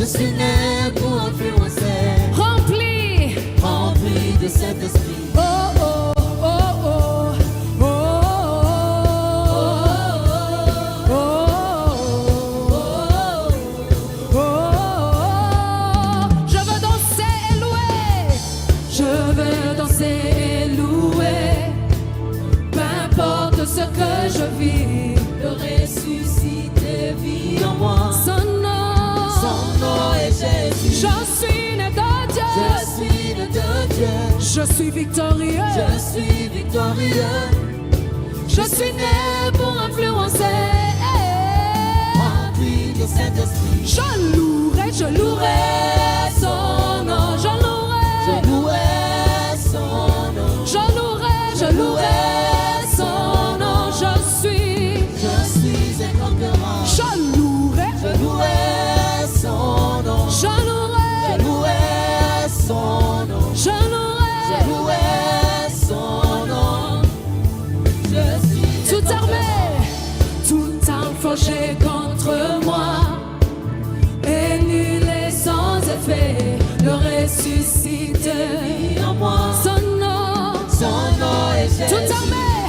Je suis né pour influencer. Rempli De Saint-Esprit. Oh oh oh oh oh oh oh oh. Je veux danser et louer. Je veux danser et louer. Peu importe ce que je vis, Le ressuscité vit en moi. son nom est Jésus. Je suis né de Dieu. Je suis né de Dieu. Je suis victorieux. Je suis victorieux. Je suis né pour influencer. Rempli de Saint-Esprit. Je louerai son nom. Je Je louerai son nom. je louerai son nom. Je suis un conquérant. Je louerai son nom. je louerai son nom. je louerai Son nom. Je suis toute armée, toute arme forgée contre moi est nulle et sans effet. Le ressuscité vit en moi. son nom est Jésus. toute armée,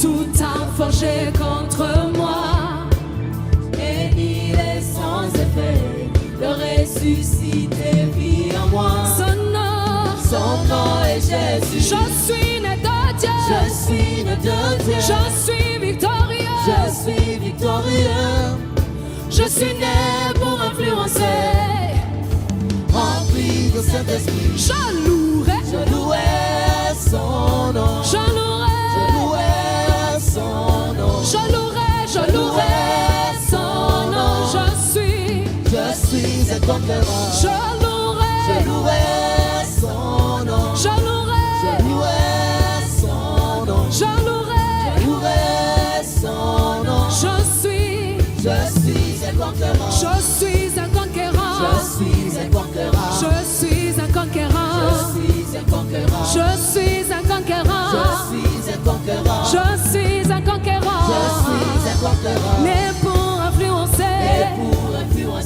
toute arme forgée contre moi Et il est sans effet. Le ressuscité vit en moi. son nom est Jésus. je suis né de Dieu. Je suis né de Dieu. Je suis victorieux. Je suis victorieux. Je suis né pour influencer. Rempli de Saint-Esprit. Je louerai son nom. je louerai Son nom. je louerai son nom. Je suis un conquérant. Je louerai son nom. je louerai son nom. je louerai Son nom. Je suis un conquérant. je suis un conquérant. Je suis un conquérant. Je suis un conquérant. Je suis un conquérant. Je suis un conquérant. Je suis un conquérant. Je suis un conquérant. Né pour influencer.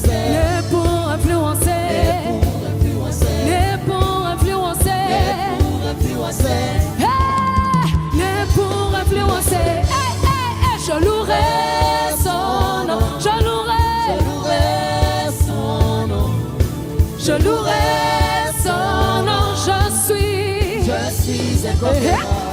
Né pour influencer. Né pour influencer. Hey, né pour influencer. Hey, hey, hey, je louerai son nom. Je louerai son nom. Je louerai son nom. Je suis un conquérant.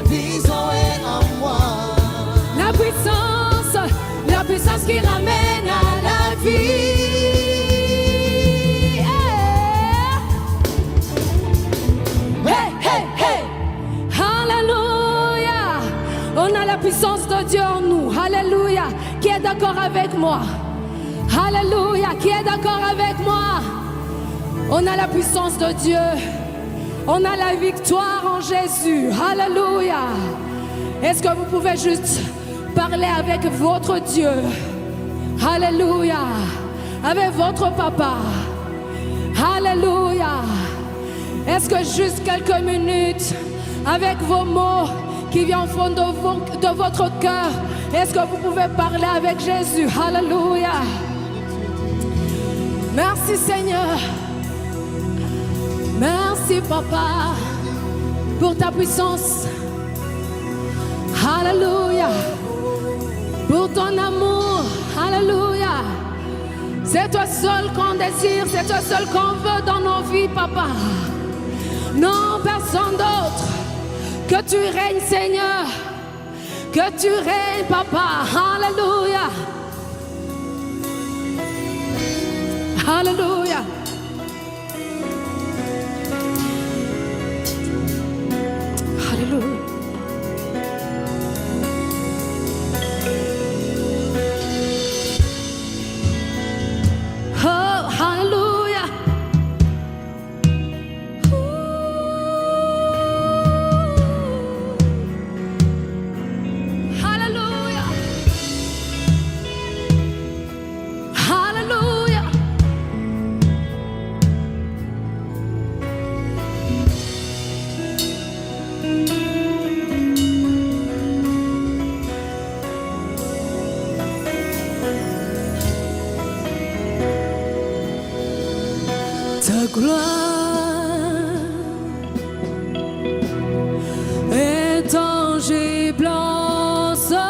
La vision est en moi. La puissance qui ramène à la vie. Hey, hey, hey. Alléluia. On a la puissance de Dieu en nous. Alléluia. Qui est d'accord avec moi? Alléluia. Qui est d'accord avec moi? On a la puissance de Dieu. On a la victoire en Jésus. Alléluia. Est-ce que vous pouvez juste parler avec votre Dieu? Alléluia. Avec votre papa. Alléluia. Est-ce que juste quelques minutes avec vos mots qui viennent au fond de votre cœur, est-ce que vous pouvez parler avec Jésus? Alléluia. Merci Seigneur. Merci Papa pour ta puissance. Alléluia. Pour ton amour. Alléluia. C'est toi seul qu'on désire, c'est toi seul qu'on veut dans nos vies, Papa. Non, personne d'autre. Que tu règnes, Seigneur. Que tu règnes, Papa. Alléluia. Alléluia. Alléluia. Oh, hallelujah. Hallelujah. Hallelujah. Ta gloire est tangible en ce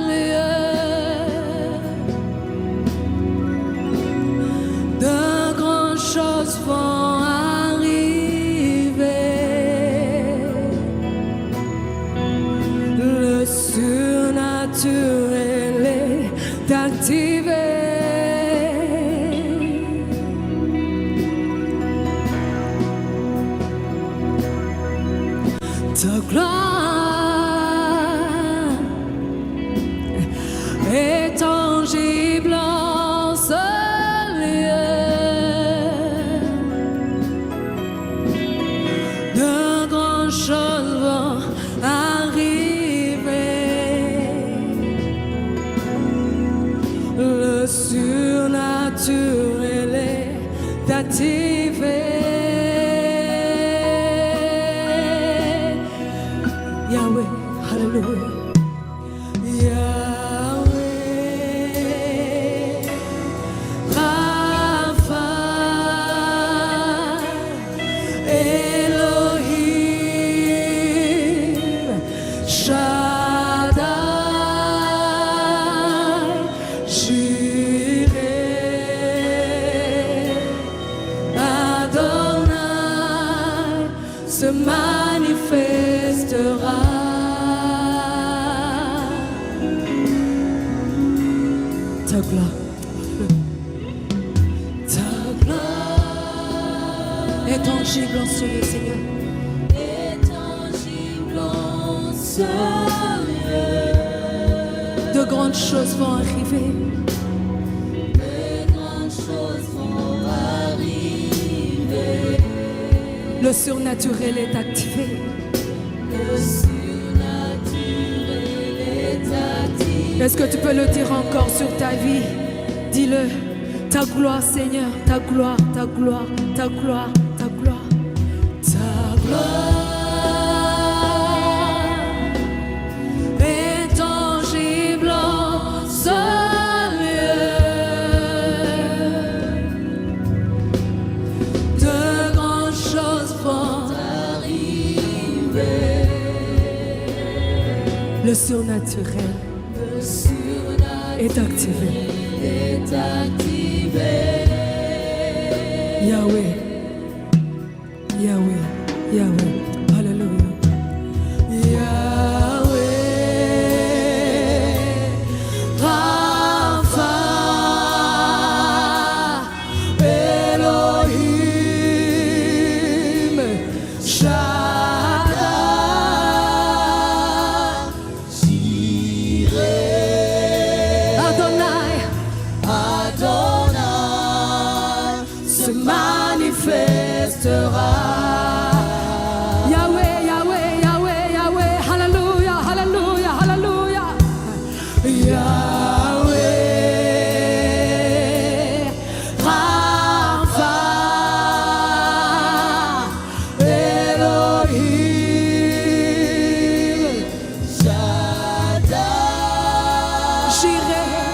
lieu. De grandes choses vont arriver. Le surnaturel est activé. Ta gloire est tangible en ce lieu. De grandes choses vont arriver. Le surnaturel est activé. Yahweh, hallelujah. Yahweh, Rapha, Elohim, Shaddai, Jireh, Adonai, se manifestera. Ta gloire, ta gloire est tangible en ce lieu, Seigneur. Est tangible en ce lieu. De grandes choses vont arriver. De grandes choses vont arriver. Le surnaturel est activé. Le surnaturel est activé. Est-ce que tu peux le dire encore sur ta vie? Dis-le. Ta gloire, Seigneur, ta gloire, ta gloire, ta gloire, ta gloire. Ta gloire est tangible en ce lieu. De grandes choses vont arriver. Le surnaturel est activé. Yahweh, Yahweh, Yahweh, Alléluia. Yahweh. manifestera. Yahweh, Yahweh, Yahweh, Yahweh, hallelujah, hallelujah, hallelujah. Yahweh, Rapha, Elohim, Shaddai, Jireh,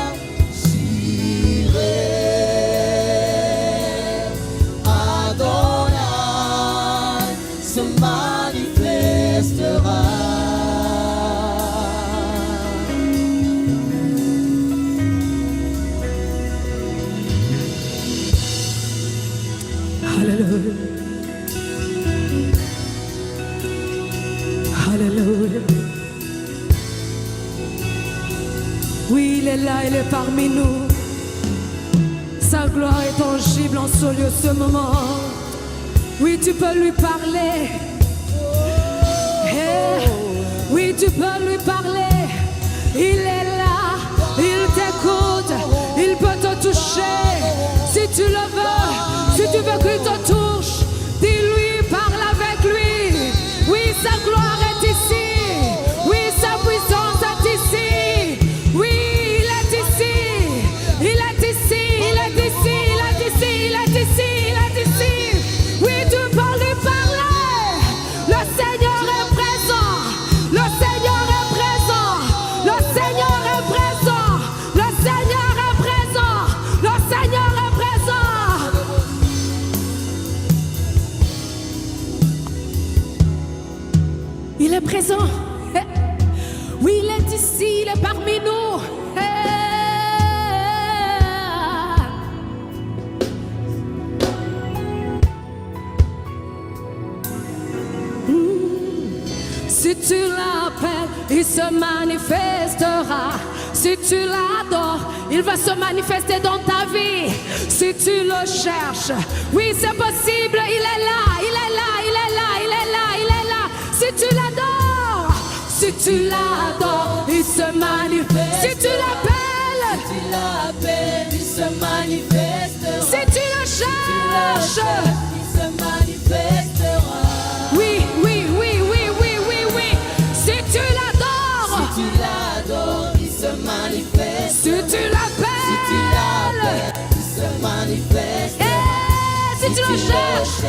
Adonai se manifestera. Hallelujah. Hallelujah. Oui, il est là, il est parmi nous. Sa gloire est tangible en ce lieu, ce moment. Oui, tu peux lui parler. Hey, oui, tu peux lui parler. Il est là, il t'écoute, il peut te toucher. Si tu le veux, si tu veux qu'il te touche, dis-lui, parle avec lui. Oui, sa gloire est ici. Oui, sa puissance est ici. Oui, il est ici. Il est ici, il est ici, il est ici, il est ici, il est ici. Oui, tu peux lui parler. Le Seigneur est présent. Le Seigneur est présent. Le Seigneur est présent. Le Seigneur est présent. Le Seigneur est présent. Il est présent. Eh. Oui, il est ici, il est parmi nous. Eh. Si tu l'appelles, il se manifestera. Si tu l'adores, il va se manifester dans ta vie. Si tu le cherches, oui, c'est possible. Il est là, il est là, il est là, il est là, il est là. Si tu l'adores, si tu l'adores, il se manifeste. Si tu l'appelles, Tu l'appelles, il se manifestera. si tu le cherches, Il se manifestera. oui, oui, oui, oui, oui, oui, oui. Si tu l'adores, Tu l'adores, il se manifeste. si tu Tu l'appelles, l'appelles, il se manifeste. et si tu le cherches,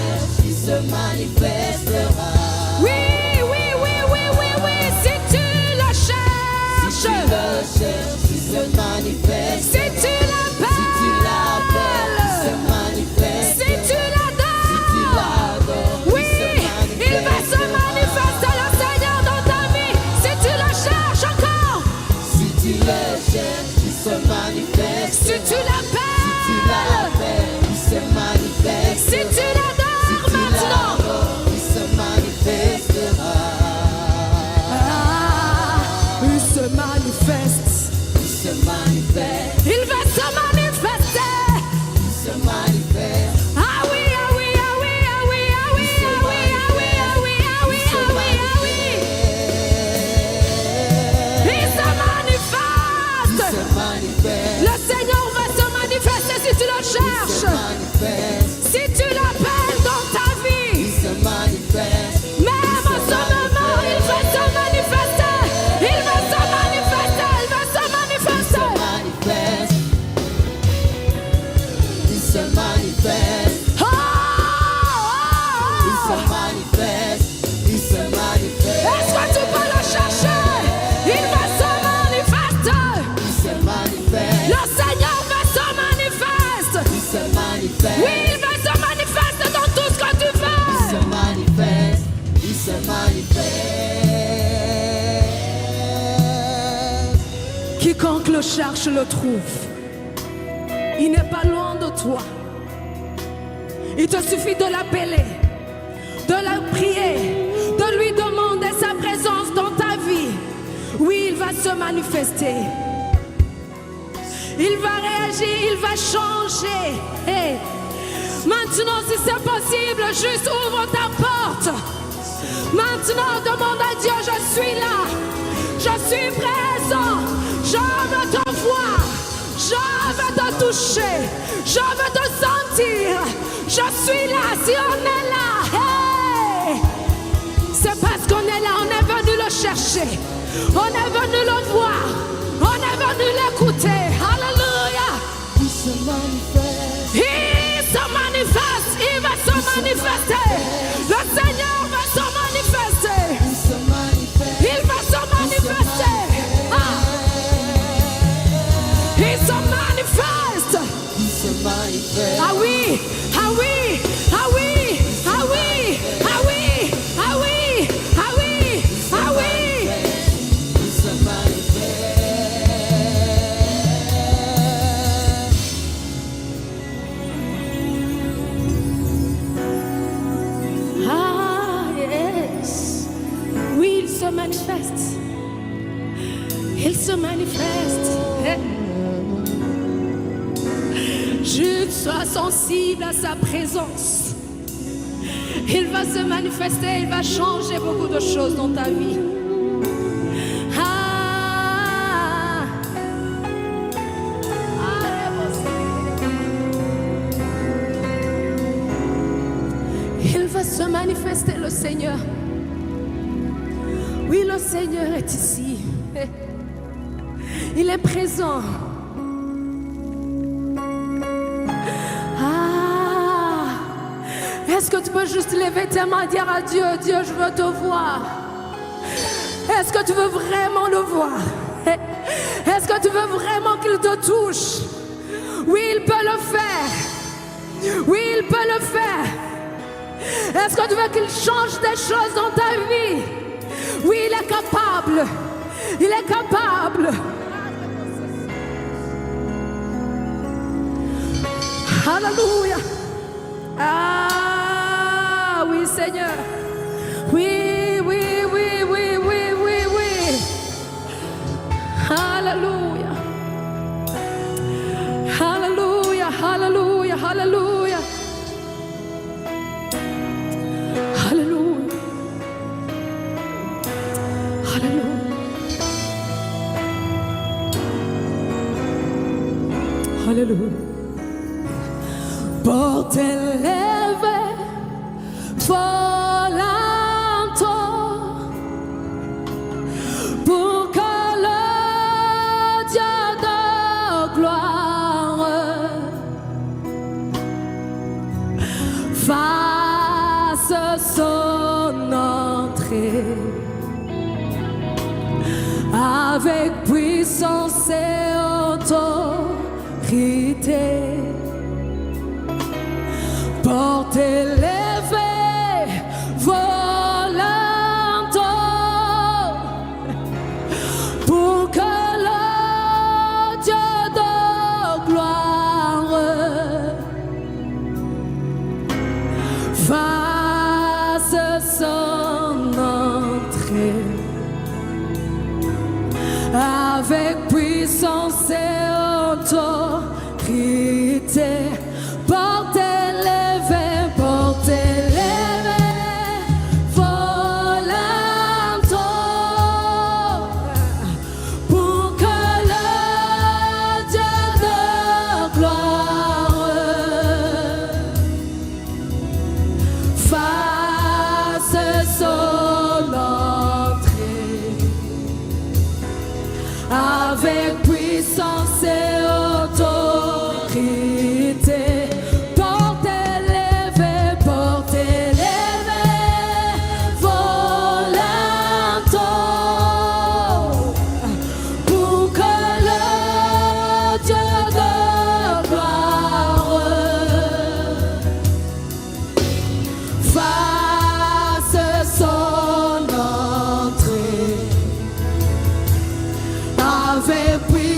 il se manifestera. oui, oui, oui, oui, oui, oui. Si tu le Tu cherches, le cherches, il se manifeste. si tu Tu l'appelles, il se l'appelles, manifeste. si tu Tu l'adores, l'adores, oui, il va se manifester le Seigneur dans ta vie. Si tu le cherches encore, Si tu le cherches, il se manifeste. si tu Tu l'appelles, l'appelles, il se manifeste. si tu l'adores maintenant, Il se manifestera. ah, il se manifeste. Il se manifeste. Il va se manifester. Il se manifeste. Ah oui, ah oui, ah oui, ah oui, ah oui, ah oui, ah oui, ah oui, ah oui, ah oui, ah oui. Il se manifeste. Se manifeste. Le Seigneur va se manifester si tu le Se cherches. manifeste. Si tu l'appelles dans ta vie, Il se manifeste. même en ce moment, il va se manifester. Il va se manifester. Il va se manifester. Manifeste. Il se manifeste. Oh, Il oh, se oh. manifeste. Il se manifeste. Est-ce que tu peux le chercher? Il va se manifester. Il se manifeste. Le Seigneur va se manifester. Il se manifeste. Oui, il va se manifester dans tout ce que tu Il se fais. manifeste. Il se manifeste. Quiconque le cherche le trouve. Il n'est pas loin de toi. Il te suffit de l'appeler, de la prier, de lui demander sa présence dans ta vie. Oui, il va se manifester. Il va réagir, il va changer. Hey. Maintenant, si c'est possible, juste ouvre ta porte. Maintenant, demande à Dieu, je suis là. Je suis présent. Je veux te voir. Je veux te toucher. Je veux te sentir. Je suis là, si on est là, hey! C'est parce qu'on est là, on est venu le chercher. On est venu le voir. On est venu l'écouter. Alléluia. Il se manifeste. Il se manifeste. Il va se manifester. Le Seigneur va se manifester. Il se manifeste. Il va se manifester. Ah. Il se manifeste. Il se manifeste. Ah oui. Ah oui. Ah oui. Ah oui. Ah oui. Ah oui. Ah oui. Ah oui. Il se manifeste. Ah, yes. Oui, il se manifeste. Il se manifeste. Juste sois sensible à sa présence. Il va se manifester, il va changer beaucoup de choses dans ta vie. Ah. Il va se manifester, le Seigneur. Oui, le Seigneur est ici. Il est présent. Ah, est-ce que tu peux juste lever tes mains et dire à Dieu, Dieu, je veux te voir. Est-ce que tu veux vraiment le voir? Est-ce que tu veux vraiment qu'il te touche? Oui, il peut le faire. Oui, il peut le faire. Est-ce que tu veux qu'il change des choses dans ta vie? Oui, il est capable. Il est capable. Alléluia. Ah oui, Seigneur. Oui, oui, oui, oui, oui, oui, oui. Alléluia. Alléluia, alléluia, alléluia. Alléluia. Alléluia. Alléluia. Porte élevée, volante, pour que le Dieu de gloire fasse son entrée avec puissance et autorité. Porte élevée, volante, pour que le Dieu de gloire fasse son entrée avec puissance et autorité. Porte élevée, volante, pour que le Dieu de gloire fasse son entrée avec puissance et autorité. Porte élevée, volante, pour que le Dieu de gloire fasse son entrée avec puissance.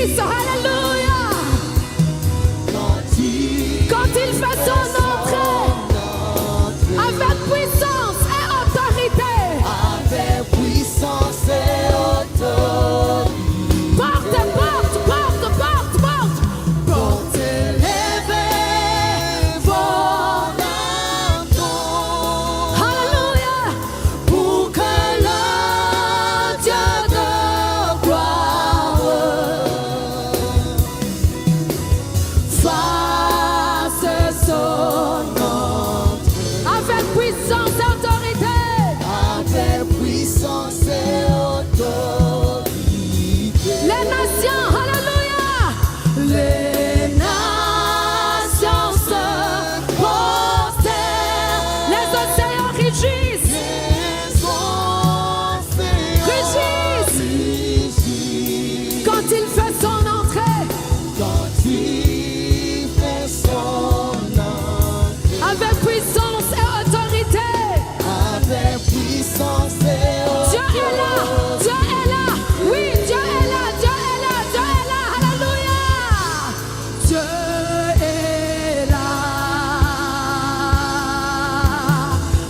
réjouissent. Alléluia. Quand il fait son entrée, avec puissance et autorité. Avec puissance et autorité. Porte, porte, porte, porte, porte. Porte élevée, vos Alléluia. pour que le Dieu de gloire fasse son entrée. Avec puissance et autorité. Avec puissance et autorité. Les nations, alléluia. Les nations se prosternent. Les océans rugissent. Les océans rugissent. Quand il fait son entrée. Quand il fait son entrée. Avec puissance et autorité. Avec puissance et Dieu est là, Dieu est là, oui, Dieu est là, Dieu est là, Dieu est là, alléluia. Dieu est là.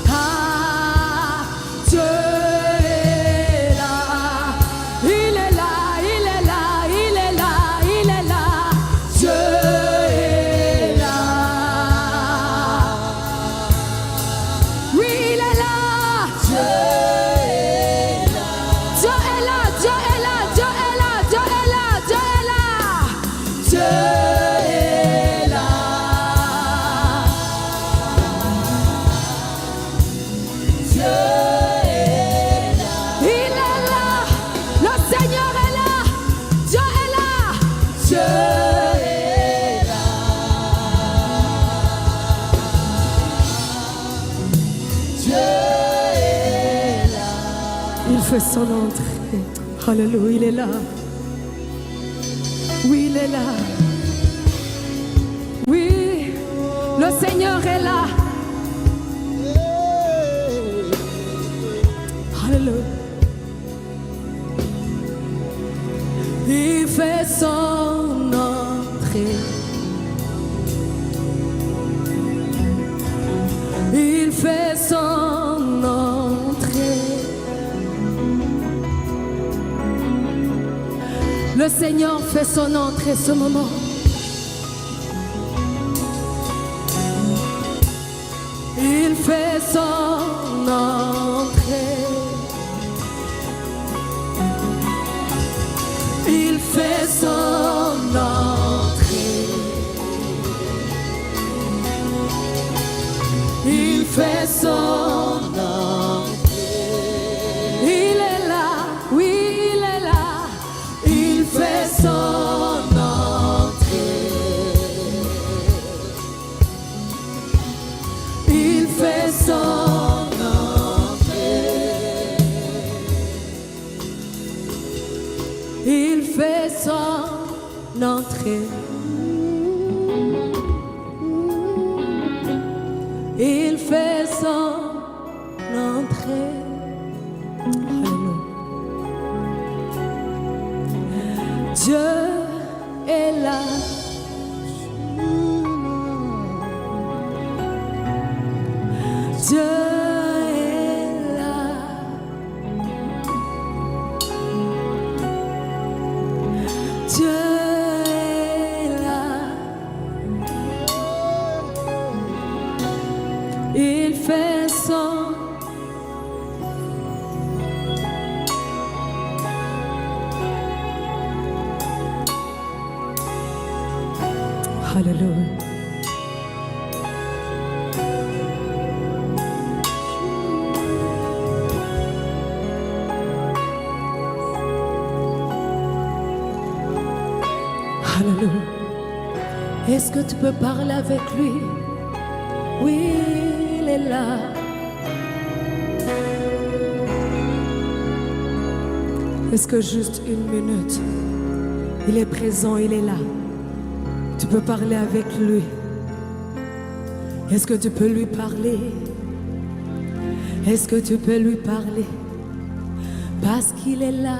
Ah, Dieu est là. Il est là, il est là, il est là, il est là. Dieu est là. Oui, il est là. Dieu est là. Dieu est là, Dieu est là, Dieu est là, Dieu est là, Dieu est là. Dieu est là. Dieu est là. Il est là, le Seigneur est là, Dieu est là. Dieu est là. Dieu est là. Il fait son entrée, alléluia, il est là. Oui, il est là. Oui, le Seigneur est là. Alléluia. Il fait son entrée. Il fait son entrée. Le Seigneur fait son entrée ce moment. Il fait son entrée. Il fait son entrée. Il fait son entrée. Il est là, oui, il est là. Il fait son entrée. Il fait son entrée. Il fait son entrée. Il fait son entrée. Alléluia. Dieu est là. Dieu est là. Dieu est là. Il fait son. Alléluia. Alléluia. Est-ce que tu peux parler avec lui? Oui, il est là. Est-ce que juste une minute, il est présent, il est là. Tu peux parler avec lui. Est-ce que tu peux lui parler? Est-ce que tu peux lui parler? Parce qu'il est là.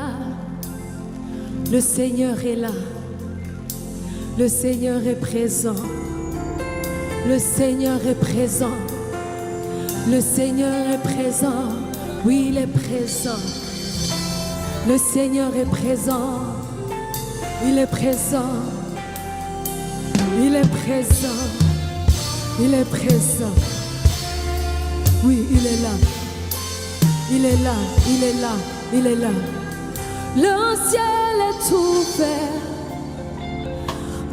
Le Seigneur est là. Le Seigneur est présent. Le Seigneur est présent. Le Seigneur est présent. Oui, il est présent. Le Seigneur est présent. Il est présent. Il est présent. Il est présent. Oui, il est là. Il est là. Il est là. Il est là. Le ciel est ouvert.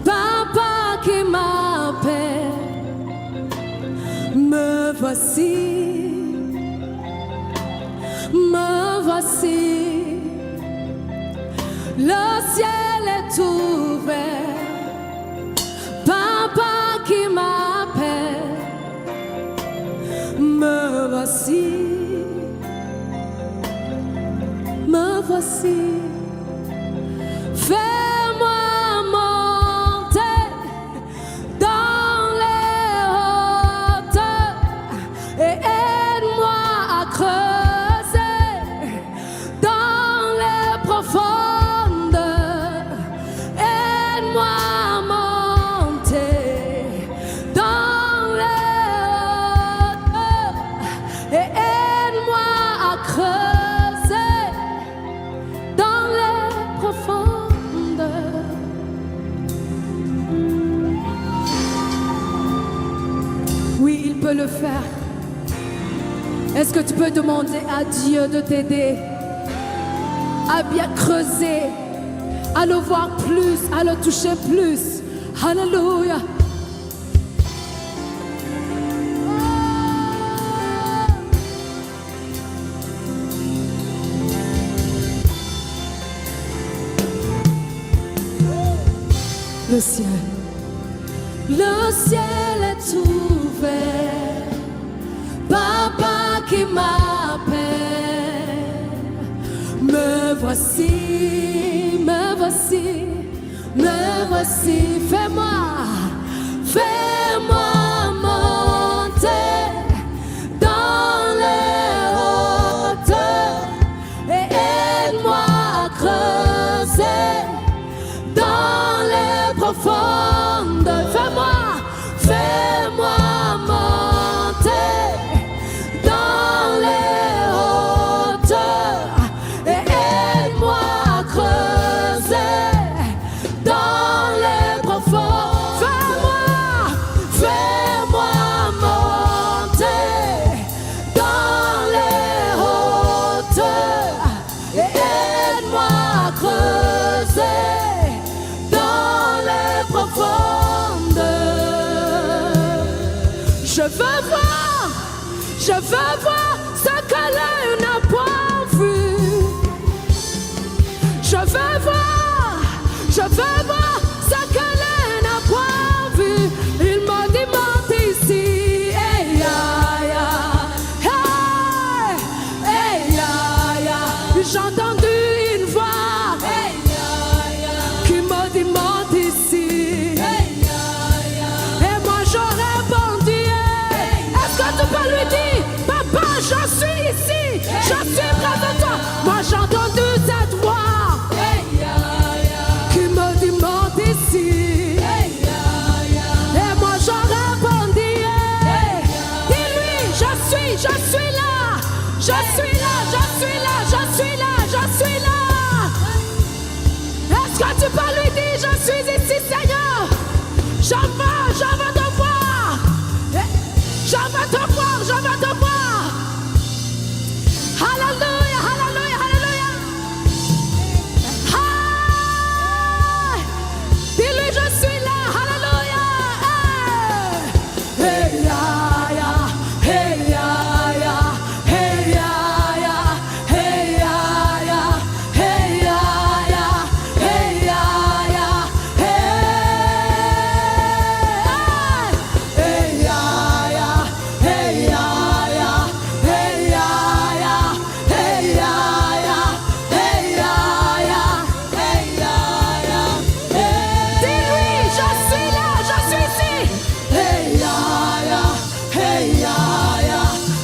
Papa qui m'appelle. Me voici. Me voici. Le ciel est ouvert. Papa qui m'appelle. Me voici. Me voici. Fais-moi monter dans les hauteurs et aide-moi à creuser dans les profondeurs. Aide-moi à monter dans les hauteurs et aide-moi à creuser dans les profondeurs. Oui, il peut le faire. Est-ce que tu peux demander à Dieu de t'aider à bien creuser, à le voir plus, à le toucher plus? Alléluia. Le ciel est ouvert. Papa qui m'appelle. Me voici, me voici, me voici. Fais-moi monter dans les hauteurs et aide-moi à creuser dans les profondeurs. Fais-moi monter dans les hauteurs et aide-moi à creuser dans les profondeurs. Fais-moi monter dans les hauteurs et aide-moi à creuser dans les profondeurs. Je veux voir ce que l'œil n'a point vu. Je veux voir ce que l'œil n'a point vu. Il m'a dit monte ici. Hey, ya, ya. Hey, hey, ya, ya. J'ai entendu une voix qui m'a dit monte ici. Et moi j'aurais répondu. Est-ce que tu peux lui dire, papa, je suis ici, je suis près de toi. Moi j'ai entendu cette voix qui me dit monte ici. Et moi j'aurais répondu, dis-lui, je suis là, je suis là, je suis là, je suis là, je suis là. Est-ce que tu peux lui dire, je suis ici, Seigneur, j'en vais.